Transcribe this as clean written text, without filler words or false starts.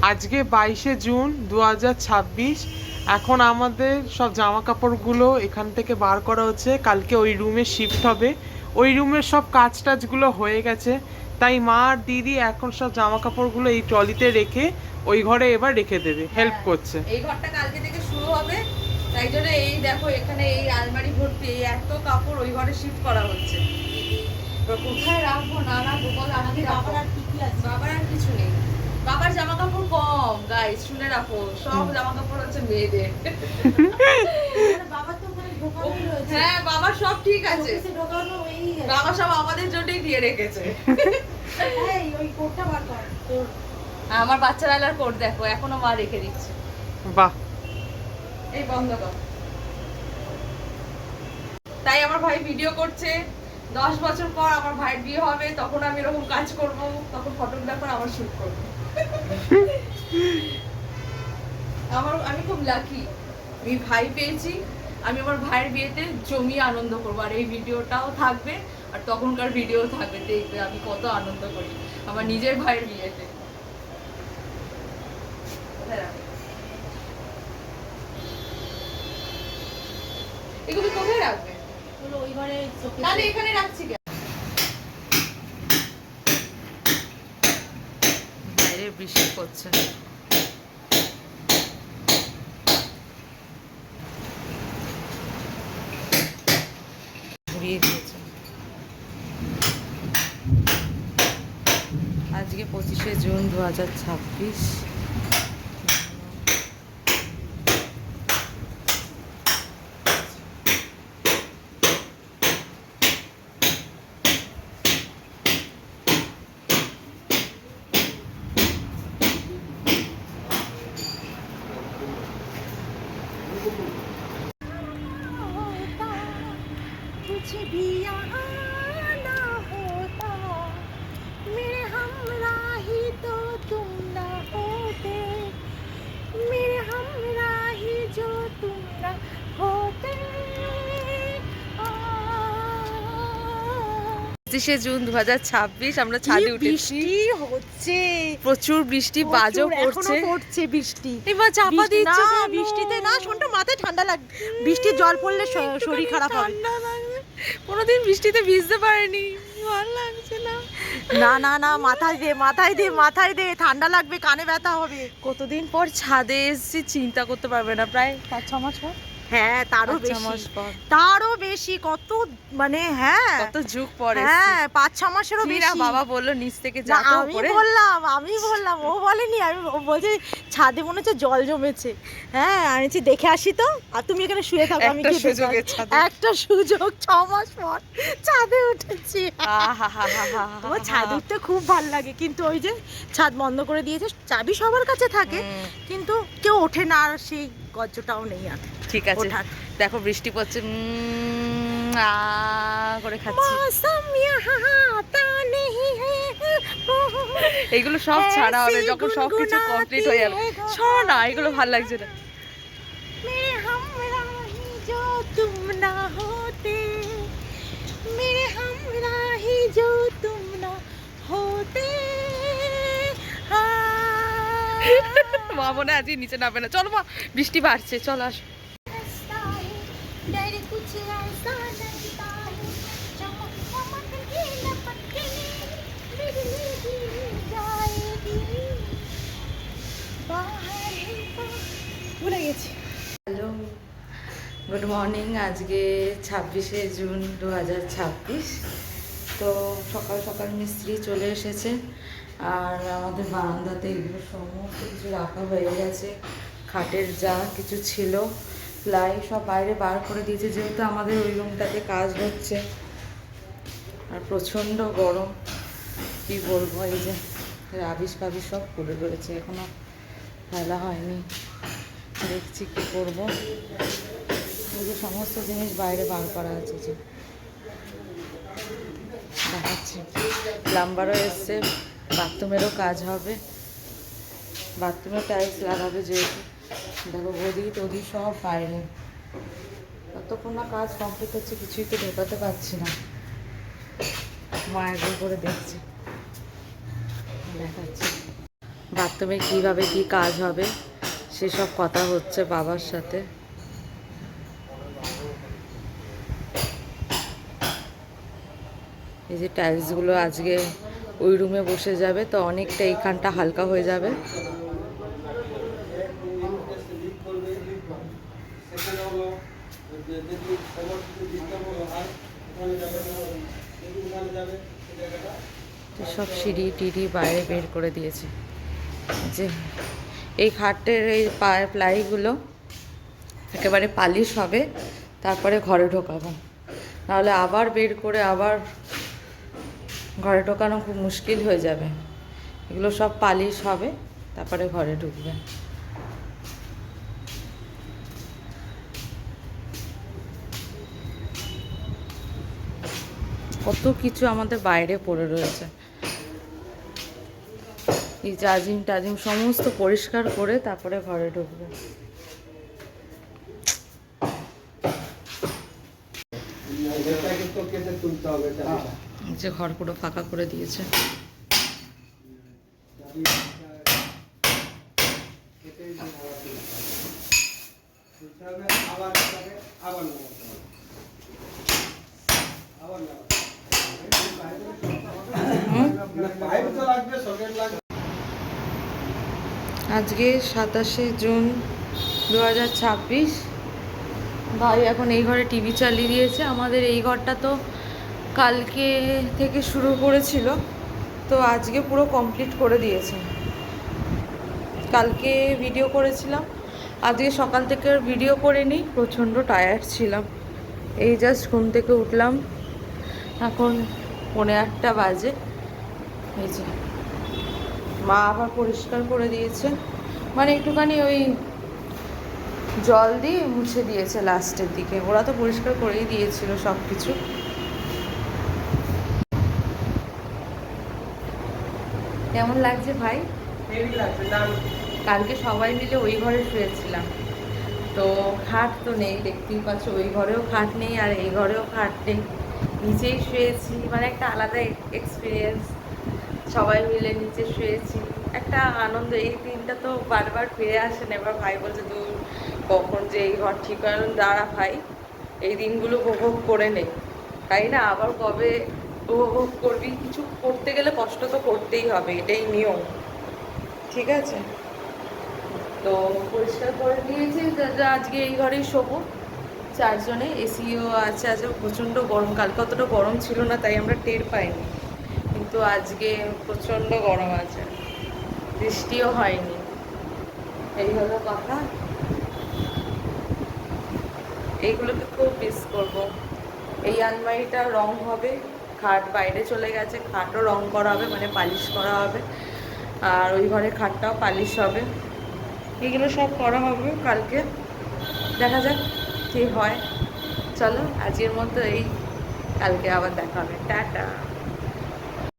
আজকে 22শে জুন 2026। এখন আমাদের সব জামা কাপড়গুলো এখান থেকে বার করা হচ্ছে, কালকে ওই রুমে শিফট হবে। ওই রুমের সব কাজ টাজগুলো হয়ে গেছে, তাই মা আর দিদি এখন সব জামা কাপড়গুলো এই ট্রলিতে রেখে ওই ঘরে এবার রেখে দেবে, হেল্প করছে। এই ঘরটা কালকে থেকে শুরু হবে, তাই জন্য এই দেখো এখানে এই আলমারি ভর্তি এই এত কাপড় ওই ঘরে শিফট করা হচ্ছে। কোথায় রাখবো না রাখবো বল, আমাদের বাবার আর কি আছে? বাবার আর কিছু নেই, বাবার জামা কাপড় কম গাইস, শুনে রাখো সব জামা কাপড় হচ্ছে মেয়েদের। বাবার তো ওখানে ঢোকানোই রয়েছে। হ্যাঁ বাবার সব ঠিক আছে, ঢোকানো ওই বাবা সব আমাদের জন্যই দিয়ে রেখেছে। এই ওই কোটটা বার কর, আমার বাচ্চার আলার কোট দেখো এখনো মা রেখে দিচ্ছে। বাহ, এই বন্ধ কর। তাই আমার ভাই ভিডিও করছে, 10 বছর পর আমার ভাইয়ের বিয়ে হবে, তখন আমি এরকম কাজ করব, তখন ফটোগ্রাফার আবার শুট করব। আমি খুব লাকি, আমি ভাই পেয়েছি। আমি আমার ভাইয়ের বিয়েতে জমিয়ে আনন্দ করবো, আর এই ভিডিওটাও থাকবে, আর তখনকার ভিডিও থাকবে, দেখবে আমি কত আনন্দ করি আমার নিজের ভাইয়ের বিয়েতে। এগুলো কোথায় রাখবে? ওই ঘরে, তাহলে এখানে রাখছি কেন? বাইরে বৃষ্টি পড়ছে। উড়িয়ে দিয়েছে। আজকে 25শে জুন 2026। कुछ भी यहाँ ना होता, मेरे हमराही तो तुम ना होते, मेरे हमराही जो तुम ना होते। 25শে জুন 2026 আমরা ছাদে উঠেছি, বৃষ্টি হচ্ছে, প্রচুর বৃষ্টি, বাজও পড়ছে বৃষ্টি। এবার চাপা দিচ্ছে না, বৃষ্টিতে না, শোনটা মাথায় ঠান্ডা লাগবে, বৃষ্টির জল পড়লে শরীর খারাপ হবে। কোনোদিন বৃষ্টিতে ভিজতে পারিনি, ভালো লাগছে না। না না না, মাথায় দে, ঠান্ডা লাগবে, কানে ব্যথা হবে। কতদিন পর ছাদে এসেছি, চিন্তা করতে পারবে না, প্রায় 5-6 মাস পর। হ্যাঁ, তারও বেশি, কত মানে, হ্যাঁ কত যুগ পরে। হ্যাঁ, 5-6 মাসেরও বেশি। বাবা বললো নিচ থেকে যা, আমি বললাম, ও বলেনি। ও বলছে ছাদে মনে হচ্ছে জল জমেছে। হ্যাঁ, আনিছি, দেখে আসি তো। আর তুমি এখানে শুয়ে থাকো, আমি কি একটা সুযোগ 6 মাস পর ছাদে উঠেছি। আমার ছাদ উঠতে খুব ভালো লাগে, কিন্তু ওই যে ছাদ বন্ধ করে দিয়েছে, চাবি সবার কাছে থাকে, কিন্তু কেউ ওঠে না, আর সেই গজ্জটাও নেই আর। ঠিক আছে, দেখো বৃষ্টি পড়ছে, করে খাচ্ছি। এগুলো সব ছাড়া হবে যখন সবকিছু কমপ্লিট হয়ে যাবে। শোনো না, এগুলো ভালো লাগছে না। মা মনে আজকে নিচে নামবে না, চলো মা, বৃষ্টি বাড়ছে, চলো আসো। Hello, good morning. আজকে 26শে জুন 2026। তো সকাল সকাল মিস্ত্রি চলে এসেছে, আর আমাদের বারান্দাতে এগুলো সমস্ত কিছু রাখা হয়ে গেছে। খাটের যা কিছু ছিল প্লাই সব বাইরে বার করে দিয়েছে, যেহেতু আমাদের ওই রুমটাতে কাজ হচ্ছে, আর প্রচণ্ড গরম, কি বলবো। এই যে রাবিশ ফাবিশ সব পড়ে রয়েছে, এখনো ফেলা হয়নি, দেখছি কি করবো। এই যে সমস্ত জিনিস বাইরে বার করা আছে, যে দেখাচ্ছি। প্লাম্বারও এসছে, বাথরুমেরও কাজ হবে, বাথরুমে টাইলস লাগাবে যেহেতু। দেখো গদি টদি সব বাইরে, ততক্ষণ না কাজ কমপ্লিট হচ্ছে কিছুই তো ঢোকাতে পারছি না। মা একবার করে দেখছি, দেখাচ্ছি। বাথরুমে কীভাবে কী কাজ হবে সেসব কথা হচ্ছে বাবার সাথে। এই যে টাইলসগুলো আজকে ওই রুমে বসে যাবে, তো অনেকটা এইখানটা হালকা হয়ে যাবে। তো সব সিঁড়ি টিড়ি বাইরে বের করে দিয়েছে। যে এই খাটের এই প্লাইগুলো একেবারে পালিশ হবে, তারপরে ঘরে ঢোকাবো, নাহলে আবার বের করে আবার ঘরে ঢোকানো খুব মুশকিল হয়ে যাবে। এগুলো সব পালিশ হবে, তারপরে ঘরে ঢুকবে। কত কিছু আমাদের বাইরে পড়ে রয়েছে। এই চার্জিং টার্জিং সমস্ত পরিষ্কার করে তারপরে ঘরে ঢুকবে। যে ঘর পুরো ফাঁকা করে দিয়েছে। আজকে 27শে জুন 2026। ভাই এখন এই ঘরে টিভি চালিয়ে দিয়েছে। আমাদের এই ঘরটা তো কালকে থেকে শুরু করেছিল, তো আজকে পুরো কমপ্লিট করে দিয়েছে। কালকে ভিডিও করেছিলাম, আজকে সকাল থেকে আর ভিডিও করিনি, প্রচণ্ড টায়ার্ড ছিলাম। এই জাস্ট ঘুম থেকে উঠলাম, এখন 8:45 বাজে। এই যে মা আবার পরিষ্কার করে দিয়েছে, মানে একটুখানি ওই জল দিয়ে মুছে দিয়েছে লাস্টের দিকে। ওরা তো পরিষ্কার করেই দিয়েছিল সব কিছু। কেমন লাগছে ভাই? কালকে সবাই মিলে ওই ঘরে শুয়েছিলাম, তো খাট তো নেই, দেখতেই পাচ্ছ। ওই ঘরেও খাট নেই আর এই ঘরেও খাট নেই, নিচেই শুয়েছি। মানে একটা আলাদা এক্সপিরিয়েন্স, সবাই মিলে নিচে শুয়েছি, একটা আনন্দ। এই দিনটা তো বারবার ফিরে আসে না। এবার ভাই বলছে দূর কখন যে এই ঘর ঠিক হয়। দাঁড়া ভাই, এই দিনগুলো উপভোগ করে নেই, তাই না? আবার কবে উপভোগ করবি? কিছু করতে গেলে কষ্ট তো করতেই হবে, এটাই নিয়ম, ঠিক আছে? তো পরিষ্কার করে দিয়েছি, আজকে এই ঘরেই শোবো 4 জনে। এসিও আছে। আজকে প্রচণ্ড গরম, কালকে অতটা গরম ছিল না, তাই আমরা টের পাইনি, কিন্তু আজকে প্রচণ্ড গরম আছে, বৃষ্টিও হয়নি। এই হলো কথা। এইগুলোকে খুব মিস করবো। এই আলমারিটা রং হবে, খাট বাইরে চলে গেছে, খাটও রং করা হবে, মানে পালিশ করা হবে। আর ওই ঘরে খাটটাও পালিশ হবে। এগুলো সব করা হবে কালকে, দেখা যাক কী হয়। চলো আজকের মতো এই, কালকে আবার দেখা হবে। টাটা।